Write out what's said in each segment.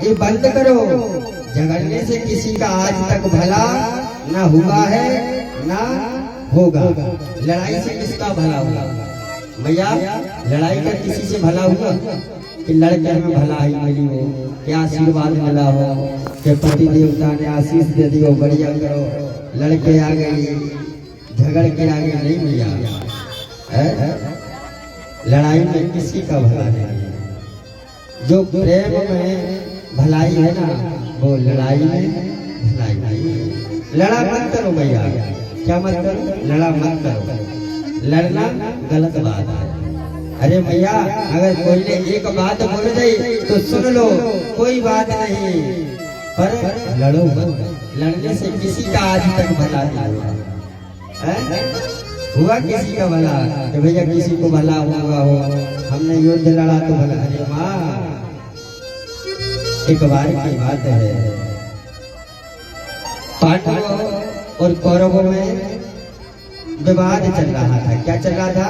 ये बंद करो। झगड़ने से किसी का आज तक भला ना हुआ है ना होगा। लड़ाई से किसका भला हुआ भैया? लड़ाई का किसी से भला हुआ कि लड़के में भला ही मिली हो, क्या आशीर्वाद मिला हो, कि पति देवता ने आशीष दे दी हो, बढ़िया करो, लड़के आ गई, झगड़ के आगे नहीं मिला। लड़ाई में किसी का भला नहीं। जो प्रेम में भलाई है ना, वो लड़ाई में भलाई नहीं है। लड़ा मत करो भैया। क्या मत करो? लड़ा मत करो। लड़ना गलत बात है। अरे भैया, अगर कोई ने एक बात बोल दी तो सुन लो, कोई बात नहीं, पर लड़ो मत। लड़ने से किसी का आज तक भला नहीं हुआ। किसी का भला तो भैया किसी को भला हुआ हो, हमने युद्ध लड़ा तो भला। अरे माँ, एक बार की बात है, पांडवों और कौरवों में विवाद चल रहा था। क्या चल रहा था?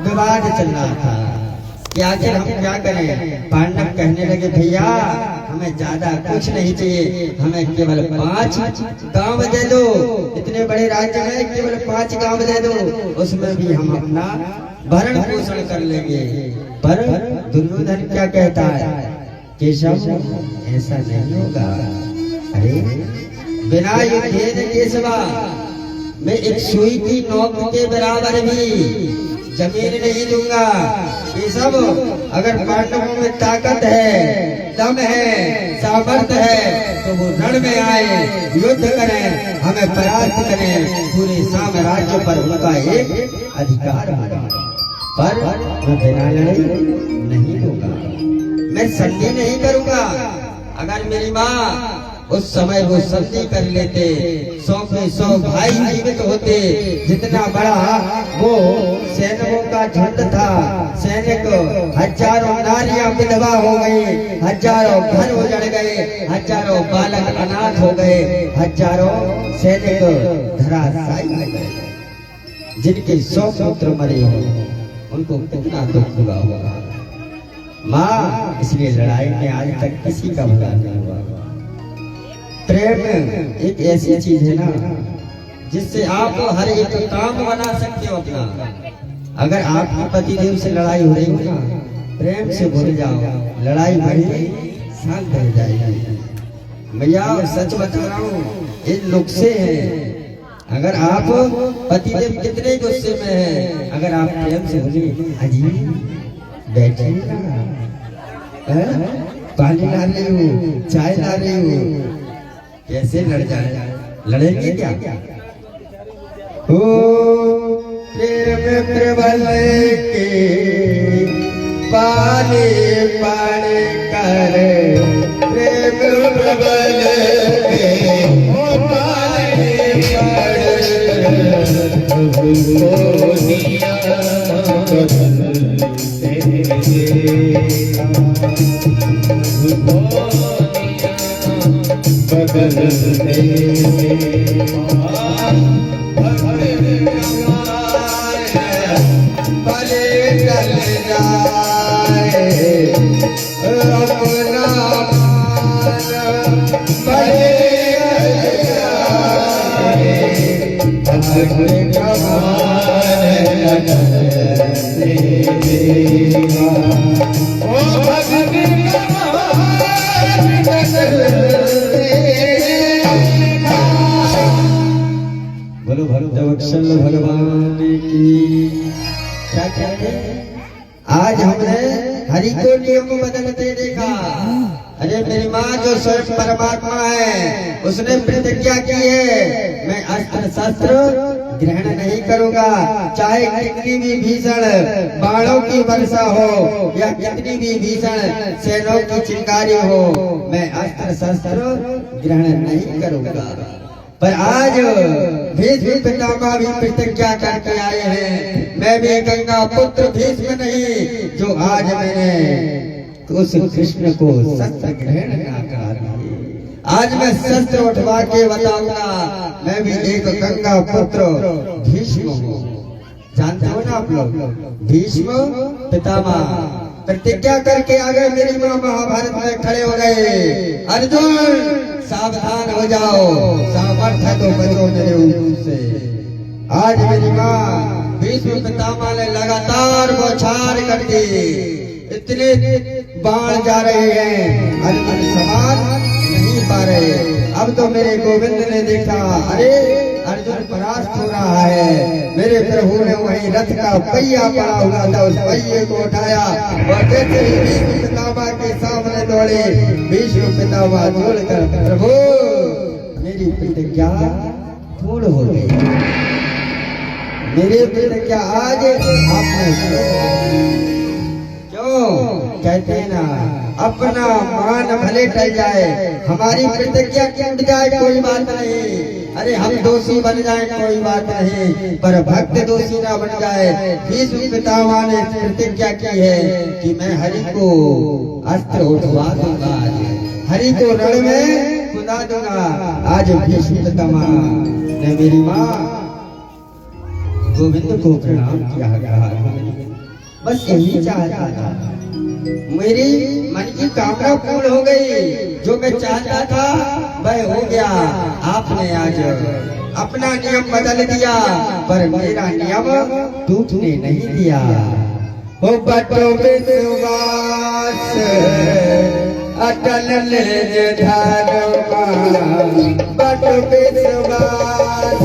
विवाद चल रहा था कि आखिर हम क्या करें। पांडव कहने लगे भैया हमें ज्यादा कुछ नहीं चाहिए, हमें केवल 5 गांव दे दो। इतने बड़े राज्य में केवल 5 गांव दे दो, उसमें भी हम अपना भरण पोषण कर लेंगे। पर दुर्योधन क्या कहता है? केशव ऐसा नहीं होगा। अरे बिना युद्धेन केशवा, मैं एक सुई की नोक के बराबर भी जमीन नहीं दूंगा। ये सब अगर पांडवों में ताकत है, दम है, सामर्थ्य है तो वो रण में आए, युद्ध करें, हमें परास्त करें, पूरे साम्राज्य पर उनका एक अधिकार होगा। पर मैं बिना लड़े नहीं दूंगा, मैं संधि नहीं करूंगा। अगर मेरी माँ उस समय वो संधि कर लेते, 100 में 100 भाई जीवित होते। जितना बड़ा वो सैनिकों का झुंड था, सैनिक हजारों नारियां विधवा हो गई, हजारों घर उजड़ गए, हजारों बालक अनाथ हो गए, हजारों सैनिक धराशायी हो गए। जिनके 100 पुत्र मरे हो, उनको कितना दुख हुआ होगा। माँ, इसलिए लड़ाई में आज तक किसी का भला नहीं हुआ। प्रेम एक ऐसी चीज है ना, जिससे आप हर एक काम बना सकते हो अपना। अगर आपके पति देव से लड़ाई हो रही हो ना, प्रेम से भूल जाओ, लड़ाई बड़ी शांत हो जाएगी। भैया सच बता रहा हूँ, इन नुस्खे हैं। अगर आप पति देव कितने गुस्से में हैं, अगर आप प्रेम से बोले अजी बैठे पानी ला रही हूँ, चाय ला रही हूँ, कैसे लड़ जाए? लड़ेंगे क्या? ओ प्रेम प्रबल के पानी पानी कर, प्रेम प्रबल के पानी बोलो भक्तवत्सल भगवान की। क्या कहते? आज हमने हरि को नियम बदलते देखा। अरे मेरी माँ जो स्वयं परमात्मा है, उसने प्रतिज्ञा की है, मैं अस्त्र शस्त्र ग्रहण नहीं करूंगा। चाहे कितनी भी भीषण बाणों की वर्षा हो या कितनी भी भीषण सेनाओं की चिंगारी हो, मैं अस्त्र शस्त्र ग्रहण नहीं करूंगा। पर आज भीष्म पितामह भी प्रतिज्ञा करके आए हैं, मैं भी गंगा पुत्र भीष्म नहीं, जो आज मैंने उस कृष्ण को शस्त्र ग्रहण ना करा दिए। आज मैं शस्त्र उठवा के बताऊंगा, मैं भी एक गंगा पुत्र भीष्म हूँ। जानते हो ना आप लोग, भीष्म पितामह प्रतिज्ञा करके आ गए। मेरी माँ महाभारत में खड़े हो गए। अर्जुन सावधान हो जाओ, सामर्थ्य है तो बचो मेरे ऊपर से। आज मेरी माँ भीष्म पितामह ने लगातार बौछार कर दी। इतने बाण जा रहे हैं, अर्जुन सवार नहीं पा रहे। अब तो मेरे गोविंद ने देखा, अरे अर्जुन परास्त हो रहा है। मेरे प्रभु ने वहीं रथ का पहिया पड़ा हुआ था, उस पहिए को उठाया और जैसे ही भीष्म पितामह के सामने दौड़े। भीष्म पितामह जोड़कर, प्रभु मेरी प्रतिज्ञा पूर्ण हो गई। मेरी प्रतिज्ञा आज आपने क्यों कहते हैं ना, अपना मान भले टल जाए, हमारी प्रतिज्ञा टूट जाए कोई बात नहीं। अरे हम दोषी बन जाए कोई बात नहीं, पर भक्त दोषी ना बन जाए। भीष्म पितामह ने प्रतिज्ञा की है कि मैं हरि को अस्त्र उठवा दूंगा, हरि को रण में खुदा दूंगा। आज भीष्म पितामह ने मेरी माँ गोविंद को प्रणाम किया, बस यही चाहता था। मेरी मन की कामना पूर्ण हो गई, जो मैं चाहता था वह हो गया। आपने आज अपना नियम बदल दिया, पर मेरा नियम टूटने नहीं दिया। हो बटो विश्वास अटल निज धर्म, बटो विश्वास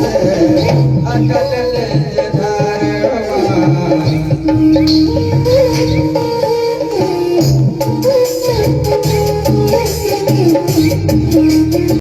अटल